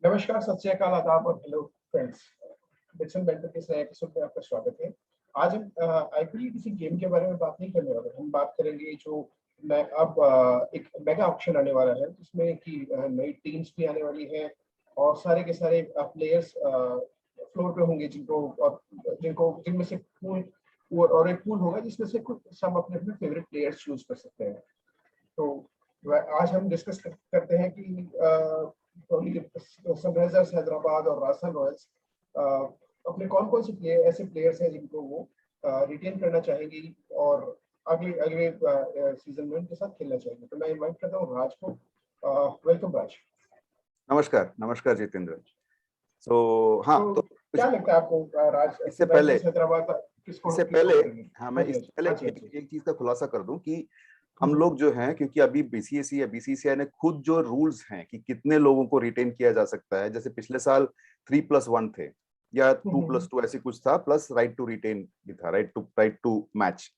नमस्कार, सत श्री अकाल, आदाब और हेलो फ्रेंड्स। डिक्सन बैंटर के इस नए एपिसोड में आपका स्वागत है। आज हम आईपीएल किसी गेम के बारे में बात नहीं करने वाले, हम बात करेंगे जो अब एक मेगा ऑक्शन आने वाला है जिसमें कि नई टीम्स भी आने वाली है और सारे के सारे प्लेयर्स फ्लोर पे होंगे जिनमें से पूल और एक पूल होगा जिसमें से कुछ सब अपने अपने फेवरेट प्लेयर्स चूज कर सकते हैं। तो आज हम डिस्कस करते हैं कि सनराइजर्स हैदराबाद और राजस्थान रॉयल्स अपने कौन कौन से ऐसे प्लेयर्स हैं जिनको वो रिटेन करना चाहेंगी और अगले अगले सीजन में उनके साथ खेलना चाहेंगे। तो मैं इनवाइट करता हूँ राज को। वेलकम राज। नमस्कार नमस्कार जितेंद्र। तो क्या लगता है आपको राज, इससे पहले हैदराबाद इससे पहले हाँ मैं इससे पहले एक चीज का खुलासा कर दूं कि हम लोग जो हैं, क्योंकि अभी बीसीसीआई ने खुद जो रूल्स हैं कि कितने लोगों को रिटेन किया जा सकता है, जैसे पिछले साल 3+1 थे या 2+2 ऐसी कुछ था, प्लस राइट टू रिटेन भी था, राइट टू मैच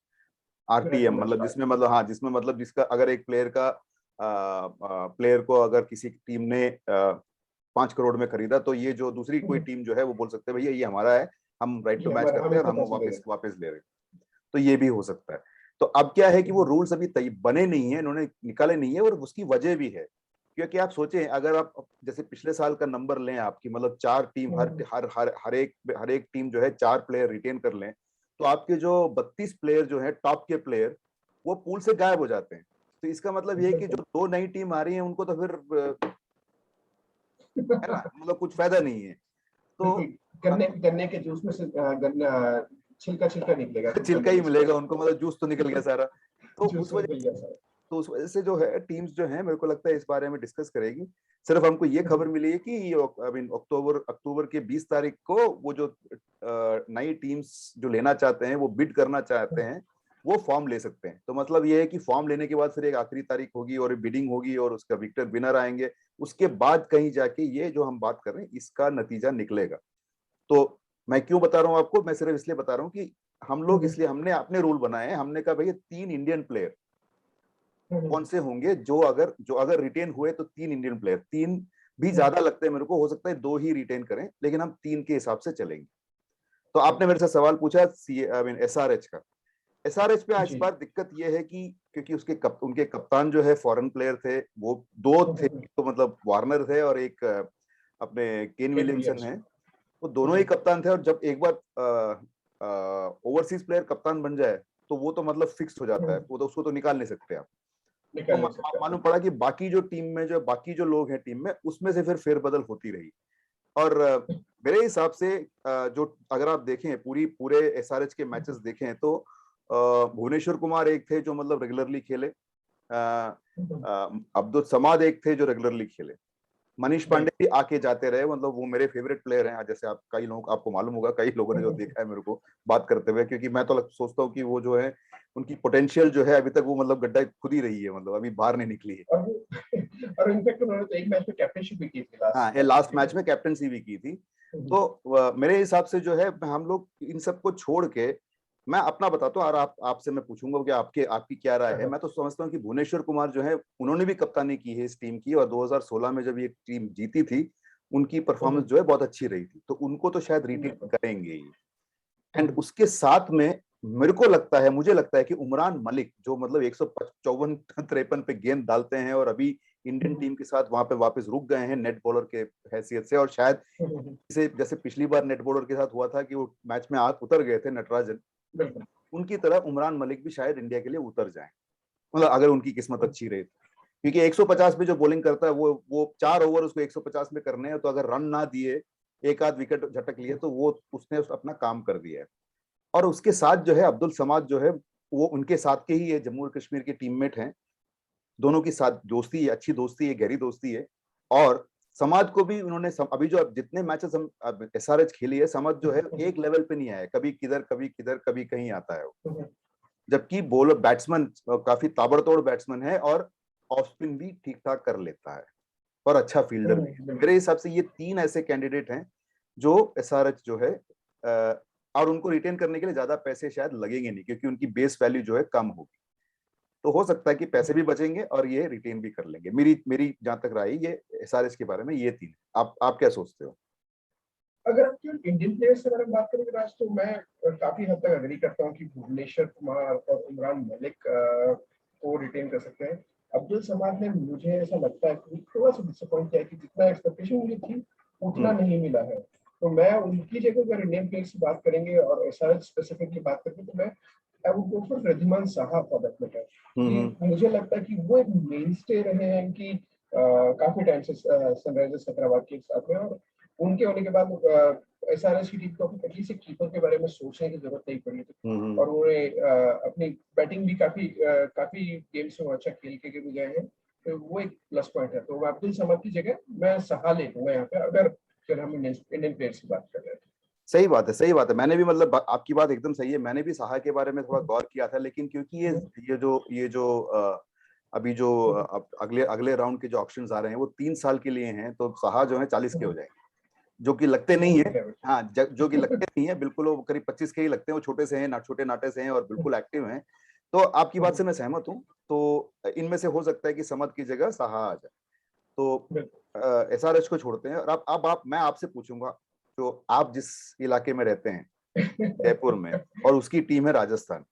आरटीएम, मतलब जिसमें मतलब जिसका अगर एक प्लेयर को अगर किसी टीम ने 5 करोड़ में खरीदा तो ये जो दूसरी कोई टीम जो है वो बोल सकते हैं भैया ये हमारा है, हम राइट टू मैच करते हैं और हम वापस ले रहे हैं। तो ये भी हो सकता है। तो अब क्या है कि वो रूल्स अभी बने नहीं है, इन्होंने निकाले नहीं है, और उसकी वजह भी है क्योंकि आप सोचें अगर आप जैसे पिछले साल का नंबर लें आपकी, मतलब 4 टीम हर एक टीम जो है 4 प्लेयर रिटेन कर लें, तो आपके जो 32 प्लेयर जो है टॉप के प्लेयर वो पूल से गायब हो जाते हैं। तो इसका मतलब ये है कि जो 2 नई टीम आ रही है उनको तो फिर है ना, मतलब कुछ फायदा नहीं है। तो गन्ने के जूस में से छिलका निकलेगा, छिलका ही मिलेगा उनको, मतलब जूस तो निकल गया सारा। तो उस वजह से जो है टीम्स जो है, मेरे को लगता है इस बारे में डिस्कस करेगी। सिर्फ हमको ये खबर मिली है कि अक्टूबर के 20 तारीख को वो जो नई टीम्स जो लेना चाहते हैं, वो बिड करना चाहते हैं, वो फॉर्म ले सकते हैं। तो मतलब ये है कि फॉर्म लेने के बाद फिर एक आखिरी तारीख होगी और बिडिंग होगी और उसका विनर आएंगे, उसके बाद कहीं जाके ये जो हम बात कर रहे हैं इसका नतीजा निकलेगा। तो मैं क्यों बता रहा हूँ आपको, मैं सिर्फ इसलिए बता रहा हूँ कि हम लोग इसलिए हमने अपने रूल बनाए हैं। हमने कहा भैया 3 इंडियन प्लेयर कौन से होंगे जो अगर रिटेन हुए तो 3 इंडियन प्लेयर, 3 भी ज्यादा लगते हैं मेरे को, हो सकता है 2 ही रिटेन करें, लेकिन हम 3 के हिसाब से चलेंगे। तो आपने मेरे से सवाल पूछा एसआरएच का। एसआरएच पे इस बार दिक्कत ये है कि क्योंकि उनके कप्तान जो है फॉरेन प्लेयर थे, वो 2 थे, तो मतलब वार्नर थे और एक अपने केन विलियमसन है, वो दोनों ही कप्तान थे। और जब एक बार ओवरसीज प्लेयर कप्तान बन जाए तो वो तो मतलब फिक्स हो जाता है, वो तो उसको तो निकाल नहीं सकते आप। तो मालूम पड़ा कि बाकी जो लोग हैं टीम में, उसमें से फिर फेरबदल होती रही। और मेरे हिसाब से जो अगर आप देखें पूरे एसआरएच के मैचेस देखें तो भुवनेश्वर कुमार एक थे जो मतलब रेगुलरली खेले, अब्दुल समाद एक थे जो रेगुलरली खेले, मनीष पांडे भी आके जाते रहे, मतलब वो मेरे फेवरेट प्लेयर हैं। जैसे आपको मालूम होगा, कई लोगों ने जो देखा है मेरे को बात करते हुए, क्योंकि मैं तो सोचता हूँ कि वो जो है उनकी पोटेंशियल जो है अभी तक वो मतलब गड्ढा खुद ही रही है, मतलब अभी बाहर नहीं निकली है। और इनफैक्ट उन्होंने तो एक मैच में कैप्टनशिप भी की थी, लास्ट मैच में कैप्टनसी भी की थी। तो मेरे हिसाब से जो है हम लोग इन सबको छोड़ के, मैं अपना बताता हूँ और आपसे मैं पूछूंगा कि आपकी क्या राय है। मैं तो समझता हूँ कि भुवनेश्वर कुमार जो है, उन्होंने भी कप्तानी की है इस टीम की, और 2016 में जब ये टीम जीती थी उनकी परफॉर्मेंस जो है बहुत अच्छी रही थी, तो उनको तो शायद रिटेन करेंगे ही। एंड उसके साथ में मुझे लगता है कि उमरान मलिक जो मतलब 154-53 पे गेंद डालते हैं और अभी इंडियन टीम के साथ वहां पे वापस रुक गए हैं नेट बॉलर के हैसियत से, और शायद जैसे पिछली बार नेट बॉलर के साथ हुआ था कि वो मैच में उतर गए थे नटराजन, उनकी तरह उमरान मलिक भी शायद इंडिया के लिए उतर जाए, मतलब अगर उनकी किस्मत अच्छी रही। क्योंकि 150 में जो बॉलिंग करता है वो 4 ओवर उसको 150 में करने हैं, तो अगर रन ना दिए, एक आध विकेट झटक लिए, तो वो उसने अपना काम कर दिया है। और उसके साथ जो है अब्दुल समाद जो है, वो उनके साथ के ही है, जम्मू और कश्मीर के टीममेट हैं, दोनों की साथ दोस्ती है, अच्छी दोस्ती है, गहरी दोस्ती है। और समाज को भी उन्होंने अभी जो जितने मैचेस हम एसआरएच खेली है, समाज जो है एक लेवल पे नहीं आया, कभी किधर कभी कहीं आता है वो। जबकि बॉलर बैट्समैन काफी ताबड़तोड़ बैट्समैन है और ऑफ स्पिन भी ठीक ठाक कर लेता है और अच्छा फील्डर भी है। मेरे हिसाब से ये 3 ऐसे कैंडिडेट हैं जो एसआरएच जो है, और उनको रिटेन करने के लिए ज्यादा पैसे शायद लगेंगे नहीं, क्योंकि उनकी बेस वैल्यू जो है कम होगी। तो हो सकता है कि पैसे भी बचेंगे और ये रिटेन भी कर लेंगे। मेरी मेरी जहां तक राय ये एसआरएच के बारे में ये तीन। आप क्या सोचते हो? अगर आप केवल इंडियन प्लेयर्स के बारे में बात करेंगे राज, तो मैं काफी हद तक अग्री करता हूँ कि भुवनेश्वर कुमार और इमरान मलिक को रिटेन कर सकते हैं। अब्दुल समाद ने, मुझे ऐसा लगता है कि थोड़ा सा डिसअपॉइंट किया कि जितना एक्सपेक्टेशन मुझे थी उतना नहीं मिला है। तो मैं उनकी जगह अगर इंडियन प्लेयर्स की बात करेंगे और एसआरएच स्पेसिफिकली बात करेंगे, तो मैं I would go for Riddhiman Saha for that matter. कि मुझे लगता है कि वो एक मेन स्टे रहे हैं कि काफी टाइम से सनराइजर्स हैदराबाद के साथ में, और उनके होने के बाद एसआरएच की टीम को एटलीस्ट एक कीपर के बारे में सोचने की जरूरत नहीं पड़ी थी। और उन्होंने अपनी बैटिंग भी काफी गेम्स में अच्छा खेल के भी गए हैं, तो वो एक प्लस पॉइंट है। तो अब्दुल समद की जगह मैं सहा ले लूंगा यहाँ पे, अगर फिर हम इंडियन प्लेयर्स की बात कर रहे हैं। सही बात है, सही बात है। मैंने भी मतलब आपकी बात एकदम सही है, मैंने भी साहा के बारे में थोड़ा गौर किया था, लेकिन क्योंकि ये जो अभी जो अगले अगले राउंड के जो ऑप्शंस आ रहे हैं वो 3 साल के लिए हैं, तो साहा जो है 40 के हो जाएंगे, जो कि लगते नहीं है। हाँ, जो कि लगते नहीं है बिल्कुल, वो करीब 25 के ही लगते हैं। वो छोटे से हैं, छोटे नाटे से हैं और बिल्कुल एक्टिव हैं। तो आपकी बात से मैं सहमत हूँ। तो इनमें से हो सकता है कि समद की जगह साहा आ जाए। तो एसआरएच को छोड़ते हैं और अब आप मैं आपसे पूछूंगा, तो आप जिस इलाके में रहते हैं जयपुर में, और उसकी टीम है राजस्थान।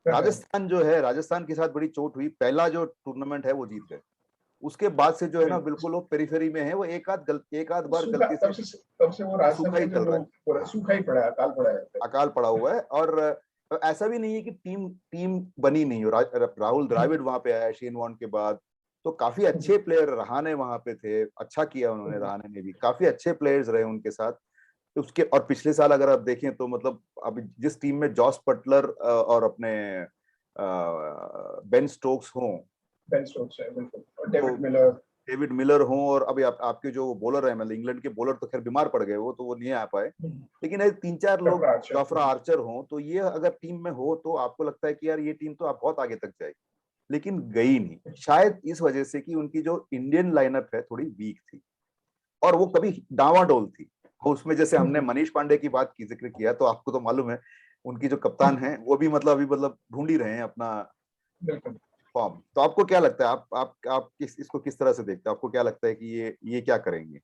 राजस्थान जो है, राजस्थान के साथ बड़ी चोट हुई, पहला जो टूर्नामेंट है वो जीत गए, उसके बाद से जो है ना बिल्कुल वो पेरिफेरी में है। वो एक आध बार गलती से तब से वो राजस्थान सूखा ही का चल रहा है, जो सूखा ही पड़ा है, अकाल पड़ा है। अकाल पड़ा हुआ है। और ऐसा भी नहीं है कि टीम टीम बनी नहीं हो। राहुल द्रविड़ वहां पे आया शेन वॉर्न के बाद, तो काफी अच्छे प्लेयर रहाणे वहां पे थे, अच्छा किया उन्होंने, रहाणे ने भी काफी अच्छे प्लेयर्स रहे उनके साथ। तो उसके और पिछले साल अगर आप देखें तो मतलब अभी जिस टीम में जॉस बटलर और अपने बेन स्टोक्स हों, बेन स्टोक्स है बिल्कुल, और तो डेविड मिलर हों, और अभी आपके जो बॉलर है, मतलब इंग्लैंड के बॉलर तो खैर बीमार पड़ गए, वो तो वो नहीं आ पाए, लेकिन ऐसे 3-4 लोग, जोफ्रा आर्चर हों, तो ये अगर टीम में हो तो आपको लगता है कि यार ये टीम तो आप बहुत आगे तक जाएगी, लेकिन गई नहीं। शायद इस वजह से कि उनकी जो इंडियन लाइनअप है थोड़ी वीक थी, और वो कभी डावाडोल थी। उसमें जैसे हमने मनीष पांडे की बात की, जिक्र किया, तो आपको तो मालूम है उनकी जो कप्तान है वो भी मतलब अभी मतलब ढूंढ ही रहे हैं अपना फॉर्म। तो आपको क्या लगता है, आप इसको किस तरह से देखते हैं? आपको क्या लगता है कि ये क्या करेंगे?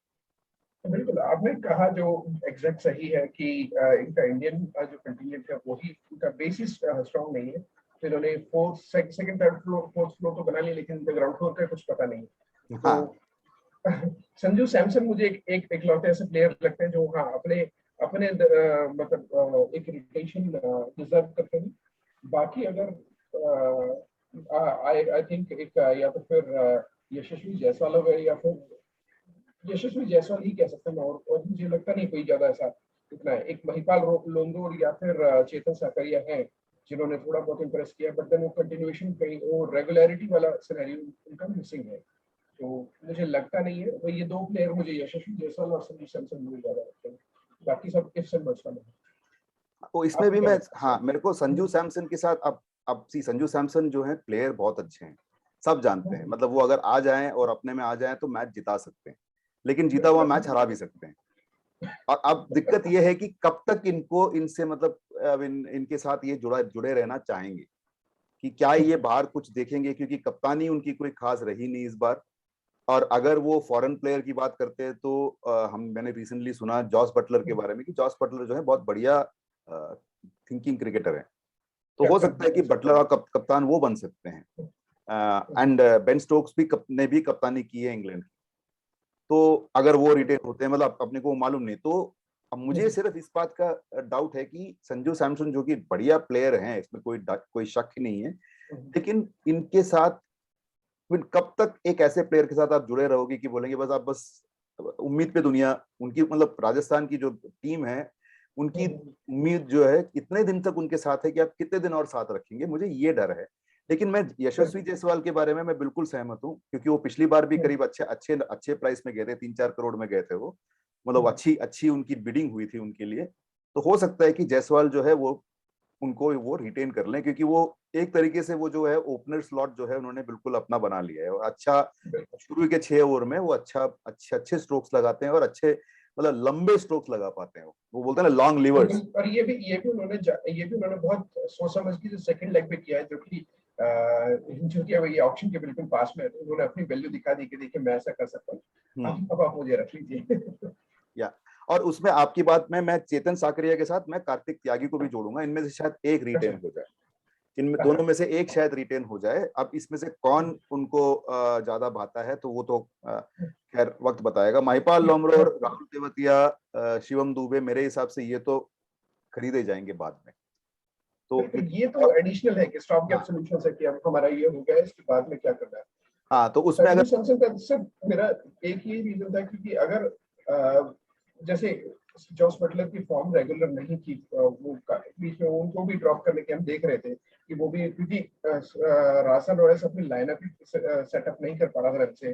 बिल्कुल, आपने कहा जो एग्जैक्ट सही है कि इनका इंडियन जो कंटिजेंट है वही, उनका बेसिस स्ट्रांग नहीं है। तो इन्होंने second third floor fourth floor तो बना लिया, लेकिन ग्राउंड फ्लोर का कुछ पता नहीं। तो संजू सैमसन मुझे एक इकलौते ऐसे प्लेयर लगते हैं जो हाँ अपने अपने मतलब एक रिटेंशन डिजर्व करते हैं। बाकी अगर आई थिंक एक या तो फिर यशस्वी जायसवाल हो, या फिर यशस्वी जायसवाल ही कह सकते हैं। और मुझे लगता नहीं कोई ज्यादा ऐसा इतना है। एक महिपाल लोंगोर या फिर चेतन साकरिया है जिन्होंने थोड़ा बहुत इंप्रेस किया, बट देन वो कंटिन्यूएशन कहीं वो रेगुलरिटी वाला सिनेरियो उनका मिसिंग है। तो मुझे लगता नहीं है। तो ये दो प्लेयर मुझे यशस्वी जायसवाल और संजू सैमसन मुझे ज्यादा लगते हैं, बाकी सब इफ्स एंड बट्स वाले हैं। तो इसमें भी मैं, हाँ, मेरे को संजू सैमसन के साथ अब संजू सैमसन जो है प्लेयर बहुत अच्छे हैं, सब जानते हैं, मतलब वो अगर आ जाएं और अपने में आ जाएं तो मैच जिता सकते हैं, लेकिन जीता हुआ मैच हरा भी सकते हैं। और अब दिक्कत ये है कि कब तक इनको इनसे मतलब अब इनके साथ ये जुड़े रहना चाहेंगे, कि क्या ये बाहर कुछ देखेंगे, क्योंकि कप्तानी उनकी कोई खास रही नहीं इस बार। और अगर वो फॉरेन प्लेयर की बात करते हैं तो मैंने रिसेंटली सुना जॉस बटलर के बारे में कि जॉस बटलर जो है बहुत बढ़िया थिंकिंग क्रिकेटर है, तो हो सकता है कि बटलर और कप्तान वो बन सकते हैं। एंड बेन स्टोक्स ने भी कप्तानी की है इंग्लैंड की, तो अगर वो रिटेन होते हैं, मतलब अपने को मालूम नहीं। तो अब मुझे सिर्फ इस बात का डाउट है कि संजू सैमसन जो कि बढ़िया प्लेयर हैं, इसमें कोई शक ही नहीं है, लेकिन इनके साथ कब तक एक ऐसे प्लेयर के साथ आप जुड़े रहोगे कि बोलेंगे बस आप बस उम्मीद पे दुनिया, उनकी मतलब राजस्थान की जो टीम है उनकी उम्मीद जो है इतने दिन तक उनके साथ है कि आप कितने दिन और साथ रखेंगे, मुझे ये डर है। लेकिन मैं यशस्वी जायसवाल के बारे में मैं बिल्कुल सहमत हूँ, क्योंकि वो पिछली बार भी करीब अच्छे अच्छे अच्छे प्राइस में गए थे, 3-4 करोड़ में गए थे वो, मतलब अच्छी अच्छी उनकी बिडिंग हुई थी उनके लिए। तो हो सकता है कि जायसवाल जो है वो उनको वो रिटेन कर लें, क्योंकि वो एक तरीके से वो जो है ओपनर स्लॉट जो है उन्होंने बिल्कुल अपना बना लिया है, और अच्छा शुरू के 6 ओवर में वो अच्छे अच्छे स्ट्रोक्स लगाते हैं, और अच्छे मतलब लंबे स्ट्रोक्स लगा पाते हैं, वो बोलते हैं ना लॉन्ग लिवर्स। और ये भी उन्होंने बहुत सोच समझ के जो सेकंड लेग पे किया है, जो कि जो कि अब ये ऑप्शन के बिल्कुल पास में है, तो उन्होंने अपनी वैल्यू दिखा दी कि देखिए मैं ऐसा कर सकता हूँ, अब आप मुझे रख लीजिए। या और उसमें आपकी बात में मैं चेतन साकरिया के साथ मैं कार्तिक त्यागी को भी जोड़ूंगा, इनमें से शायद एक रिटेन हो जाए, इनमें दोनों में से एक शायद रिटेन हो जाए। अब इसमें से कौन उनको ज्यादा भाता है तो वो तो खैर वक्त बताएगा। महिपाल लोमरोर, राहुल तेवतिया, शिवम दुबे, मेरे हिसाब से ये तो खरीदे जाएंगे बाद में। तो ये तो एडिशनल है कि स्टॉप गैप सॉल्यूशन है कि अब हमारा ये हो गया है, इसके बाद में क्या करना है। हाँ, तो उसमें अगर सैमसंग का सिर्फ मेरा एक ही रीजन था क्योंकि अगर जैसे जॉस बटलर की फॉर्म रेगुलर नहीं थी, वो बीच में उनको भी ड्रॉप करने के हम देख रहे थे कि वो भी क्योंकि रासन रॉयल्स अपनी लाइनअप सेटअप नहीं कर पा रहा था अच्छे,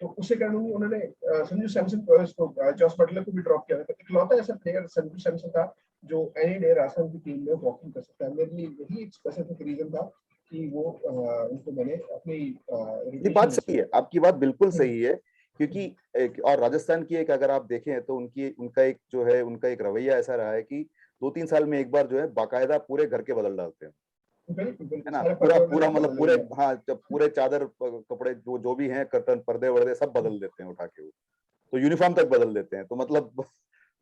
तो उसके कारण उन्होंने संजू सैमसन जॉस बटलर को भी ड्रॉप किया था। इकलौता ऐसा प्लेयर संजू सैमसन था जो एनी डे रासन की टीम में वॉकिंग कर सकता है। मेरे लिए यही एक स्पेसिफिक रीजन था कि वो उनको मैंने अपनी बात सही है, आपकी बात बिल्कुल सही है, क्योंकि एक और राजस्थान की एक अगर आप देखें तो उनका एक जो है उनका एक रवैया ऐसा रहा है कि 2-3 साल में एक बार जो है बाकायदा पूरे घर के बदल डालते हैं, है ना, पूरा मतलब पूरे, हाँ, जब पूरे चादर कपड़े जो भी हैं, कर्टन पर्दे वर्दे सब बदल देते हैं उठा के, वो तो यूनिफॉर्म तक बदल देते हैं। तो मतलब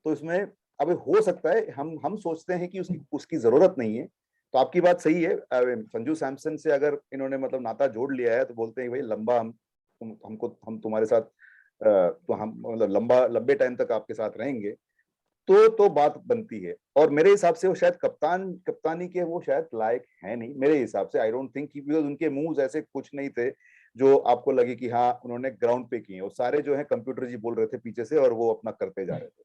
तो इसमें अब हो सकता है हम सोचते हैं कि उसकी जरूरत नहीं है। तो आपकी बात सही है, संजू सैमसन से अगर इन्होंने मतलब नाता जोड़ लिया है तो बोलते हैं भाई लंबा हम तुम्हारे साथ तो हम मतलब लंबे टाइम तक आपके साथ रहेंगे, तो बात बनती है। और मेरे हिसाब से वो शायद कप्तानी के वो शायद लायक है नहीं मेरे हिसाब से, आई डोंट थिंक, बिकॉज उनके मूव्स ऐसे कुछ नहीं थे जो आपको लगे कि हाँ उन्होंने ग्राउंड पे किए, और सारे जो है कंप्यूटर जी बोल रहे थे पीछे से और वो अपना करते जा रहे थे।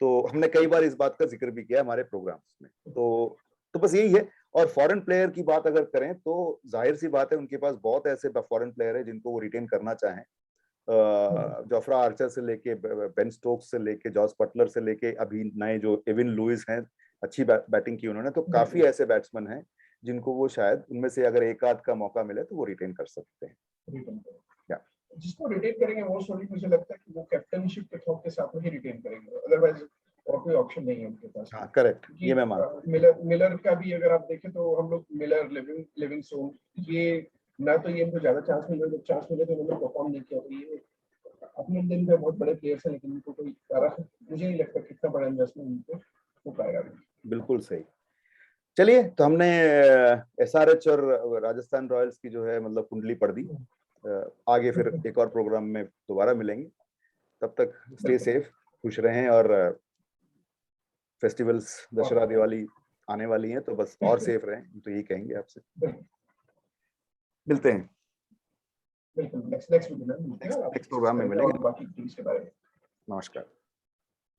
तो हमने कई बार इस बात का जिक्र भी किया हमारे प्रोग्राम्स में। तो बस यही है। और फॉरेन प्लेयर की बात अगर करें तो जाहिर सी बात है उनके पास बहुत ऐसे फॉरेन प्लेयर है जिनको वो रिटेन करना चाहें। जोफ्रा आर्चर से लेके बेन स्टोक्स से लेके जॉस बटलर से लेके अभी नए जो एविन लुइस हैं, अच्छी बैटिंग की उन्होंने, तो काफी ऐसे बैट्समैन हैं जिनको वो शायद उनमें से अगर एक आध का मौका मिले तो वो रिटेन कर सकते हैं। जिसको रिटेन करेंगे मोस्ट प्रोबेबली मुझे लगता है कि वो कैप्टनशिप के थॉट के साथ ही रिटेन करेंगे, अदरवाइज और कोई ऑप्शन नहीं है उनके पास। हाँ करेक्ट, ये मैं मानता हूं। मिलर का भी अगर आप देखें तो हम लोग मिलर लिविंगस्टोन ये ना तो ये इनको ज्यादा चांस मिले, जब चांस मिले तो उन्होंने परफॉर्म नहीं किया। तो ये अपने दिन में बहुत बड़े प्लेयर्स हैं लेकिन इनको कोई मुझे नहीं लगता कितना बड़ा इन्वेस्टमेंट इनको हो पाएगा। बिल्कुल सही। चलिए, तो हमने एसआरएच और राजस्थान रॉयल्स की जो है मतलब कुंडली पढ़ दी। आगे फिर एक और प्रोग्राम में दोबारा मिलेंगे, तब तक स्टे सेफ, खुश रहें। और फेस्टिवल्स दशहरा दिवाली आने वाली हैं तो बस और सेफ रहें, तो यही कहेंगे आपसे। मिलते हैं बिल्कुल नेक्स्ट प्रोग्राम में मिलेंगे बाकी बाकी टीम्स के बारे में। नमस्कार।